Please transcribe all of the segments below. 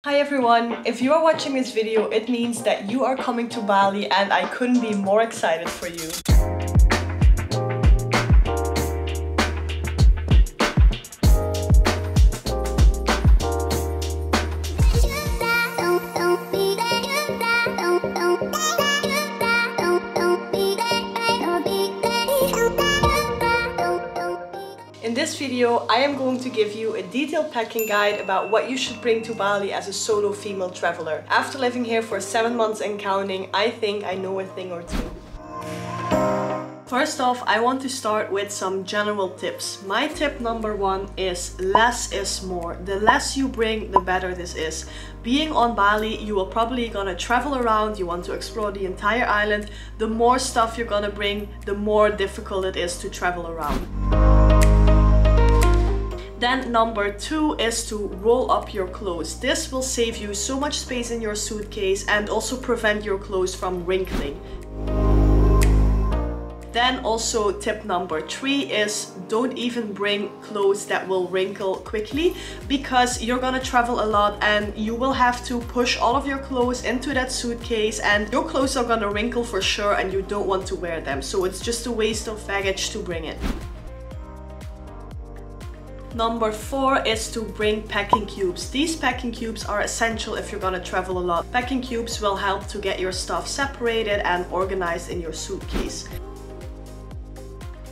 Hi everyone! If you are watching this video, it means that you are coming to Bali and I couldn't be more excited for you. In this video, I am going to give you a detailed packing guide about what you should bring to Bali as a solo female traveler. After living here for 7 months and counting, I think I know a thing or two. First off, I want to start with some general tips. My tip number one is less is more. The less you bring, the better this is. Being on Bali, you will probably gonna travel around, you want to explore the entire island. The more stuff you're gonna bring, the more difficult it is to travel around. Then number two is to roll up your clothes. This will save you so much space in your suitcase and also prevent your clothes from wrinkling. Then also tip number three is don't even bring clothes that will wrinkle quickly, because you're gonna travel a lot and you will have to push all of your clothes into that suitcase and your clothes are gonna wrinkle for sure and you don't want to wear them. So it's just a waste of baggage to bring it. Number four is to bring packing cubes. These packing cubes are essential if you're gonna travel a lot. Packing cubes will help to get your stuff separated and organized in your suitcase.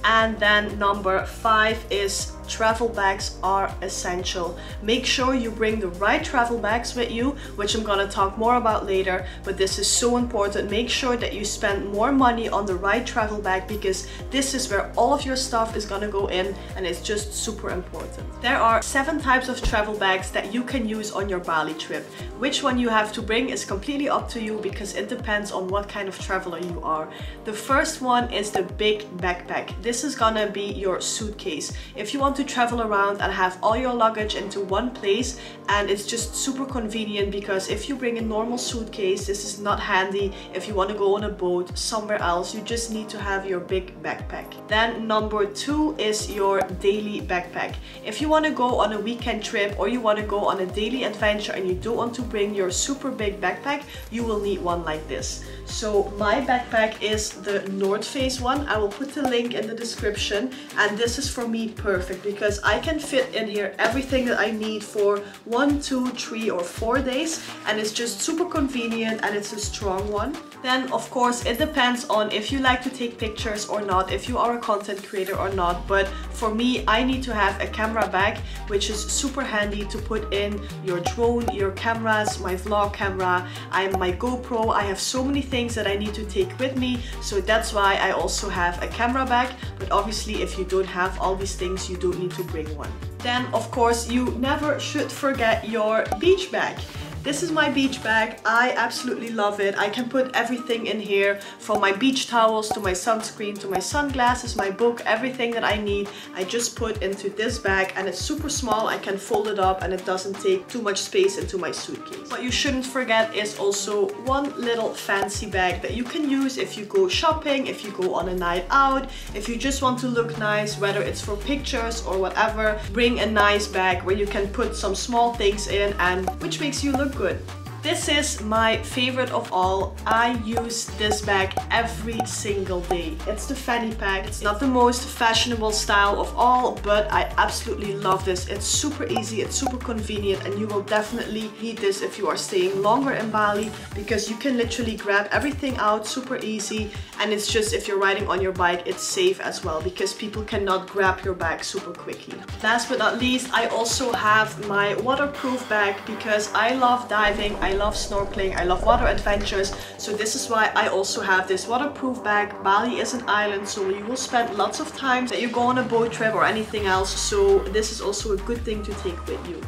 And then number five is travel bags are essential. Make sure you bring the right travel bags with you, which I'm gonna talk more about later, but this is so important. Make sure that you spend more money on the right travel bag, because this is where all of your stuff is gonna go in and it's just super important. There are 7 types of travel bags that you can use on your Bali trip. Which one you have to bring is completely up to you, because it depends on what kind of traveler you are. The first one is the big backpack. This is gonna be your suitcase. If you want to travel around and have all your luggage into one place, and it's just super convenient, because if you bring a normal suitcase, this is not handy if you want to go on a boat somewhere else. You just need to have your big backpack. Then number two is your daily backpack. If you want to go on a weekend trip or you want to go on a daily adventure and you don't want to bring your super big backpack, you will need one like this. So my backpack is the North Face one. I will put the link in the description, and this is for me perfect because I can fit in here everything that I need for 1, 2, 3 or 4 days, and it's just super convenient and it's a strong one. Then of course it depends on if you like to take pictures or not, if you are a content creator or not, but for me I need to have a camera bag, which is super handy to put in your drone, your cameras, my vlog camera, my GoPro. I have so many things that I need to take with me, so that's why I also have a camera bag. But obviously if you don't have all these things, you don't need to bring one. Then of course you never should forget your beach bag. This is my beach bag. I absolutely love it. I can put everything in here, from my beach towels to my sunscreen to my sunglasses, my book, everything that I need. I just put into this bag, and it's super small. I can fold it up and it doesn't take too much space into my suitcase. What you shouldn't forget is also one little fancy bag that you can use if you go shopping, if you go on a night out, if you just want to look nice, whether it's for pictures or whatever. Bring a nice bag where you can put some small things in and which makes you look good. This is my favorite of all. I use this bag every single day. It's the fanny pack. It's not the most fashionable style of all, but I absolutely love this. It's super easy, it's super convenient, and you will definitely need this if you are staying longer in Bali, because you can literally grab everything out super easy, and it's just, if you're riding on your bike, it's safe as well, because people cannot grab your bag super quickly. Last but not least, I also have my waterproof bag, because I love diving, I love snorkeling, I love water adventures, so this is why I also have this waterproof bag. Bali is an island, so you will spend lots of time that you go on a boat trip or anything else, so this is also a good thing to take with you.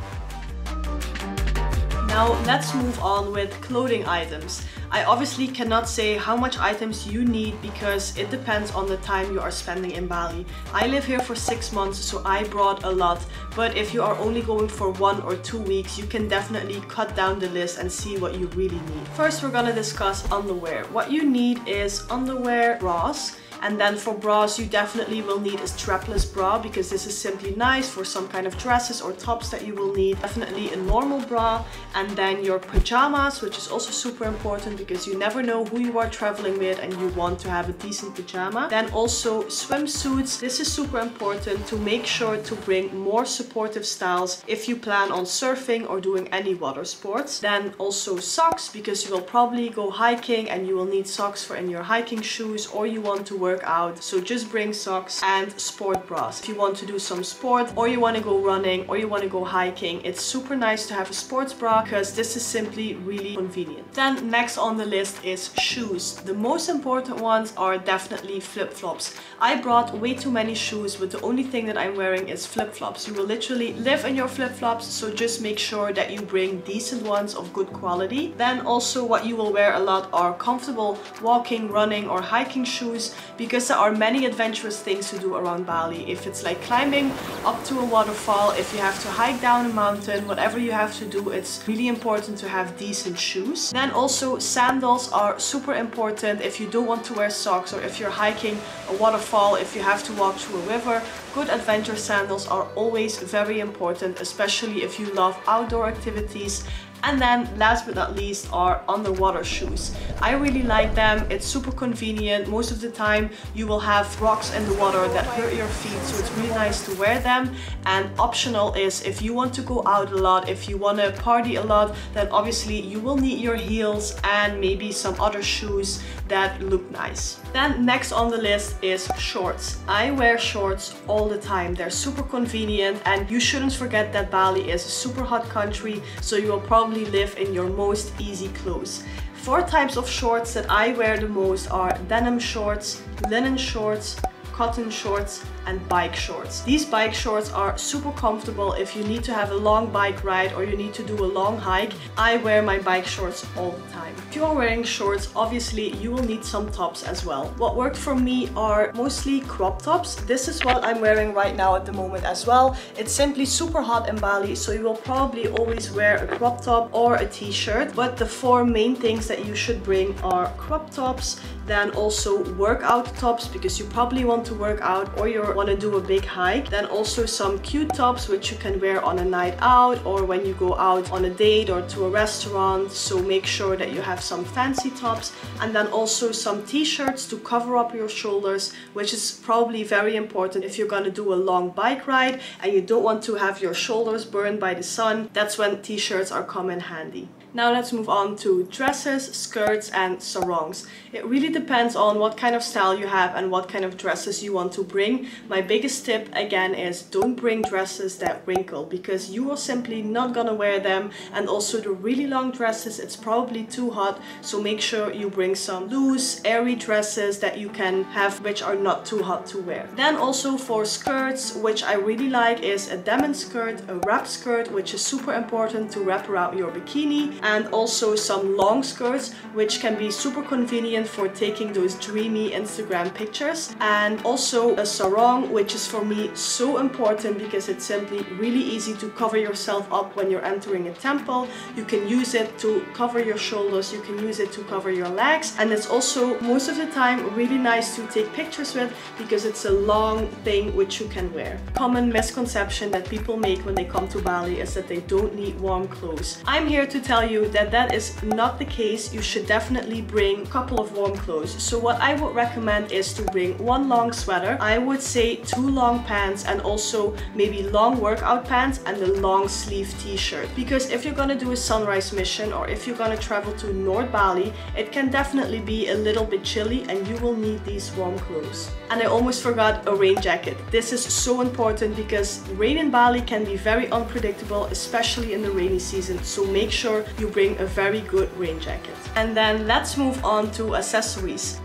Now let's move on with clothing items. I obviously cannot say how much items you need, because it depends on the time you are spending in Bali. I live here for 6 months, so I brought a lot, but if you are only going for 1 or 2 weeks, you can definitely cut down the list and see what you really need. First, we're gonna discuss underwear. What you need is underwear, bras. And then for bras, you definitely will need a strapless bra, because this is simply nice for some kind of dresses or tops that you will need. Definitely a normal bra. And then your pajamas, which is also super important because you never know who you are traveling with and you want to have a decent pajama. Then also swimsuits. This is super important to make sure to bring more supportive styles if you plan on surfing or doing any water sports. Then also socks, because you will probably go hiking and you will need socks for in your hiking shoes, or you want to work out, so just bring socks. And sport bras, if you want to do some sport or you want to go running or you want to go hiking, it's super nice to have a sports bra because this is simply really convenient. Then next on the list is shoes. The most important ones are definitely flip-flops. I brought way too many shoes, but the only thing that I'm wearing is flip-flops. You will literally live in your flip-flops, so just make sure that you bring decent ones of good quality. Then also what you will wear a lot are comfortable walking, running or hiking shoes, because there are many adventurous things to do around Bali. If it's like climbing up to a waterfall, if you have to hike down a mountain, whatever you have to do, it's really important to have decent shoes. Then also sandals are super important if you don't want to wear socks, or if you're hiking a waterfall, if you have to walk through a river. Good adventure sandals are always very important, especially if you love outdoor activities. And then last but not least are underwater shoes. I really like them. It's super convenient. Most of the time you will have rocks in the water that hurt your feet, so it's really nice to wear them. And optional is if you want to go out a lot, if you want to party a lot, then obviously you will need your heels and maybe some other shoes that look nice. Then next on the list is shorts. I wear shorts all the time. They're super convenient, and you shouldn't forget that Bali is a super hot country, so you will probably live in your most easy clothes. 4 types of shorts that I wear the most are denim shorts, linen shorts, cotton shorts and bike shorts. These bike shorts are super comfortable if you need to have a long bike ride or you need to do a long hike. I wear my bike shorts all the time. If you are wearing shorts, obviously you will need some tops as well. What worked for me are mostly crop tops. This is what I'm wearing right now at the moment as well. It's simply super hot in Bali, so you will probably always wear a crop top or a t-shirt. But the 4 main things that you should bring are crop tops, then also workout tops, because you probably want to work out or you want to do a big hike. Then also some cute tops which you can wear on a night out or when you go out on a date or to a restaurant, so make sure that you have some fancy tops. And then also some t-shirts to cover up your shoulders, which is probably very important if you're gonna do a long bike ride and you don't want to have your shoulders burned by the sun. That's when t-shirts are come in handy. Now let's move on to dresses, skirts and sarongs. It really depends on what kind of style you have and what kind of dresses you want to bring. My biggest tip again is don't bring dresses that wrinkle, because you are simply not gonna wear them. And also the really long dresses, it's probably too hot, so make sure you bring some loose, airy dresses that you can have which are not too hot to wear. Then also for skirts, which I really like, is a denim skirt, a wrap skirt, which is super important to wrap around your bikini, and also some long skirts which can be super convenient for taking those dreamy Instagram pictures. And also a sarong, which is for me so important because it's simply really easy to cover yourself up when you're entering a temple. You can use it to cover your shoulders, you can use it to cover your legs, and it's also most of the time really nice to take pictures with because it's a long thing which you can wear. Common misconception that people make when they come to Bali is that they don't need warm clothes. I'm here to tell you that that is not the case. You should definitely bring a couple of warm clothes. So what I would recommend is to bring 1 long sweater. I would say 2 long pants and also maybe long workout pants and a long sleeve t-shirt. Because if you're gonna do a sunrise mission or if you're gonna travel to North Bali, it can definitely be a little bit chilly and you will need these warm clothes. And I almost forgot a rain jacket. This is so important because rain in Bali can be very unpredictable, especially in the rainy season. So make sure you bring a very good rain jacket. And then let's move on to accessories.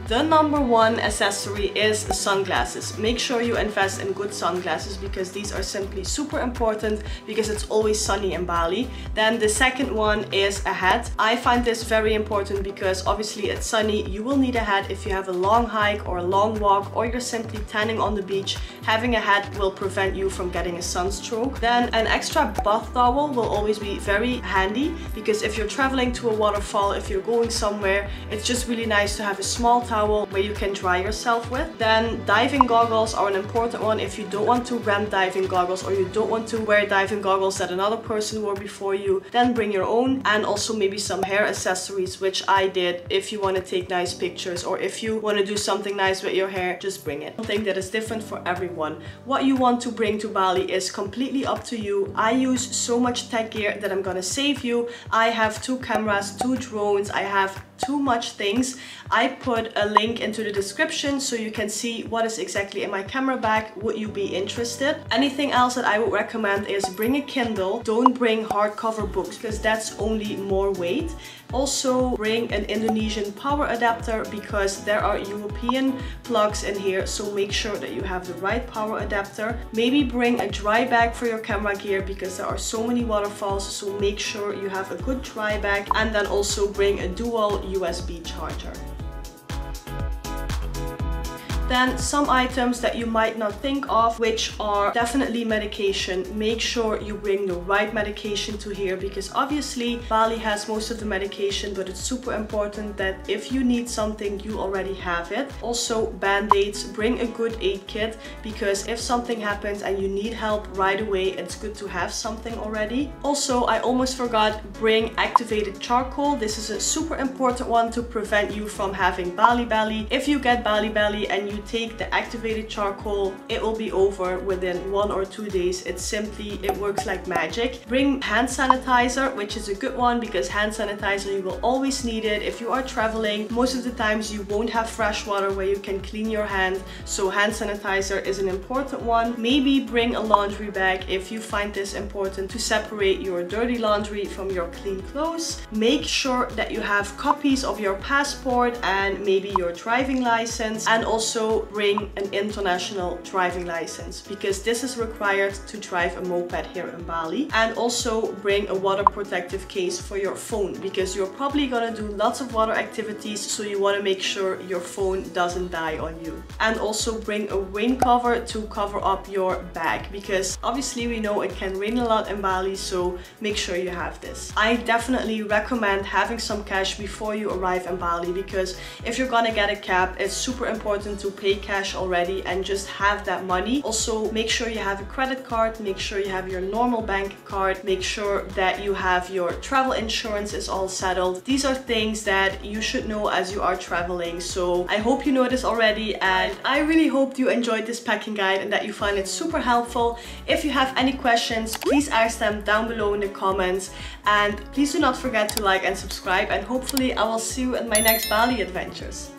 The number one accessory is sunglasses. Make sure you invest in good sunglasses because these are simply super important because it's always sunny in Bali. Then the second one is a hat. I find this very important because obviously it's sunny. You will need a hat if you have a long hike or a long walk, or you're simply tanning on the beach. Having a hat will prevent you from getting a sunstroke. Then an extra bath towel will always be very handy because if you're traveling to a waterfall, if you're going somewhere, it's just really nice to have a small towel where you can dry yourself with. Then diving goggles are an important one. If you don't want to rent diving goggles or you don't want to wear diving goggles that another person wore before you, then bring your own. And also maybe some hair accessories, which I did. If you want to take nice pictures or if you want to do something nice with your hair, just bring it. Something that is different for everyone. What you want to bring to Bali is completely up to you. I use so much tech gear that I'm gonna save you. I have 2 cameras, 2 drones, I have too much things. I put a link into the description so you can see what is exactly in my camera bag. Would you be interested? Anything else that I would recommend is bring a Kindle. Don't bring hardcover books because that's only more weight. Also bring an Indonesian power adapter because there are European plugs in here, so make sure that you have the right power adapter. Maybe bring a dry bag for your camera gear because there are so many waterfalls, so make sure you have a good dry bag. And then also bring a dual USB charger. Then some items that you might not think of, which are definitely medication. Make sure you bring the right medication to here because obviously Bali has most of the medication, but it's super important that if you need something, you already have it. Also band-aids, bring a good aid kit because if something happens and you need help right away, it's good to have something already. Also, I almost forgot, bring activated charcoal. This is a super important one to prevent you from having Bali belly. If you get Bali belly and you take the activated charcoal, it will be over within 1 or 2 days. It works like magic. Bring hand sanitizer, which is a good one because hand sanitizer, you will always need it. If you are traveling, most of the times you won't have fresh water where you can clean your hand, so hand sanitizer is an important one. Maybe bring a laundry bag if you find this important to separate your dirty laundry from your clean clothes. Make sure that you have copies of your passport and maybe your driving license, and also bring an international driving license because this is required to drive a moped here in Bali. And also bring a water protective case for your phone because you're probably gonna do lots of water activities, so you want to make sure your phone doesn't die on you. And also bring a rain cover to cover up your bag because obviously we know it can rain a lot in Bali, so make sure you have this. I definitely recommend having some cash before you arrive in Bali because if you're gonna get a cab, it's super important to pay cash already and just have that money. Also make sure you have a credit card, make sure you have your normal bank card, make sure that you have your travel insurance is all settled. These are things that you should know as you are traveling, so I hope you know this already, and I really hope you enjoyed this packing guide and that you find it super helpful. If you have any questions, please ask them down below in the comments, and please do not forget to like and subscribe, and hopefully I will see you in my next Bali adventures.